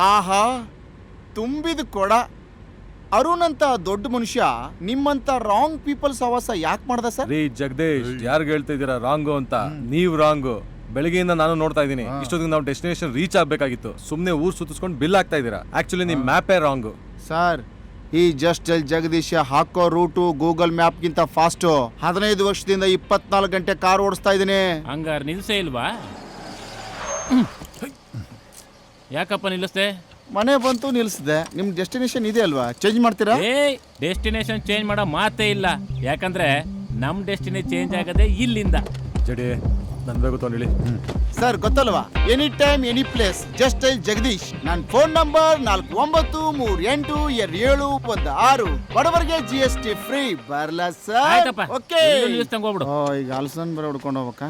ಆಹಾ, ತುಂಬಿದ ಕೊಡ. ಅರುಣ್ ಅಂತ ದೊಡ್ಡ ಮನುಷ್ಯ ನಿಮ್ಮಂತ ರಾಂಗ್ ಪೀಪಲ್ ಸವಾಸ ಯಾಕೆ ಮಾಡ್ದ ಸರ್? ರೀ ಜಗದೀಶ್, ಯಾರ್ಗ್ ಹೇಳ್ತಾ ಇದೀರಾ ರಾಂಗು ಅಂತ? ನೀವ್ ರಾಂಗು. ಬೆಳಗ್ಗೆಯಿಂದ ನಾನು ನೋಡ್ತಾ ಇದ್ದೀನಿ. ಇಷ್ಟೊತ್ತಿಗೆ ನಾವು ಡೆಸ್ಟಿನೇಷನ್ ರೀಚ್ ಆಗ್ಬೇಕಾಗಿತ್ತು. ಸುಮ್ನೆ ಊರ್ ಸುತ್ತಿಸ್ಕೊಂಡು ಬಿಲ್ ಆಗ್ತಾ ಇದೀರಾ. ಆಕ್ಚುಲಿ ನಿಮ್ ಮ್ಯಾಪೇ ರಾಂಗು ಸರ್. ಈ ಜಸ್ಟ್ ಜಗದೀಶ ಹಾಕೋ ರೂಟು ಗೂಗಲ್ ಮ್ಯಾಪ್ಗಿಂತ ಫಾಸ್ಟು. 15 ವರ್ಷದಿಂದ 24 ಗಂಟೆ ಕಾರ್ ಓಡಿಸ್ತಾ ಇದ್ದೀನಿ. ಹಂಗಾರೆ ನಿಲ್ಸೇ ಇಲ್ವಾ? ಯಾಕಪ್ಪ ನಿಲ್ಲಿಸ್ದೆ? ಮನೆ ಬಂತು ನಿಲ್ಸಿದೆ. ನಿಮ್ ಡೆಸ್ಟಿನೇಷನ್ ಇದೆ ಅಲ್ವಾ, ಚೇಂಜ್ ಮಾಡ್ತೀರಾ? ಡೆಸ್ಟಿನೇಷನ್ ಚೇಂಜ್ ಮಾಡೋ ಮಾತೇ ಇಲ್ಲ. ಯಾಕಂದ್ರೆ ನಮ್ ಡೆಸ್ಟಿನಿ ಚೇಂಜ್ ಆಗದೆ ಇಲ್ಲಿಂದ. ಜಡಿ ನನ್ ಬೇಕು ತೊಗೊಂಡಿಳಿ. ಸರ್ ಗೊತ್ತಲ್ವಾ, any time any place just Jagadish. ನನ್ನ ಫೋನ್ ನಂಬರ್ 49382716. ಬಡವರಿಗೆ GST ಫ್ರೀ. ಬರ್ಲಾ ಸರ್? ಆಯ್ತಪ್ಪ, ಓಕೆ. ನಿಲ್ಲಿಸ್ತಂಗ್ ಹೋಗ್ಬಿಡು. ಈಗ ಅಲ್ಸನ್ ಬರ ಹುಡ್ಕೊಂಡು ಹೋಗ್ಬೇಕಾ?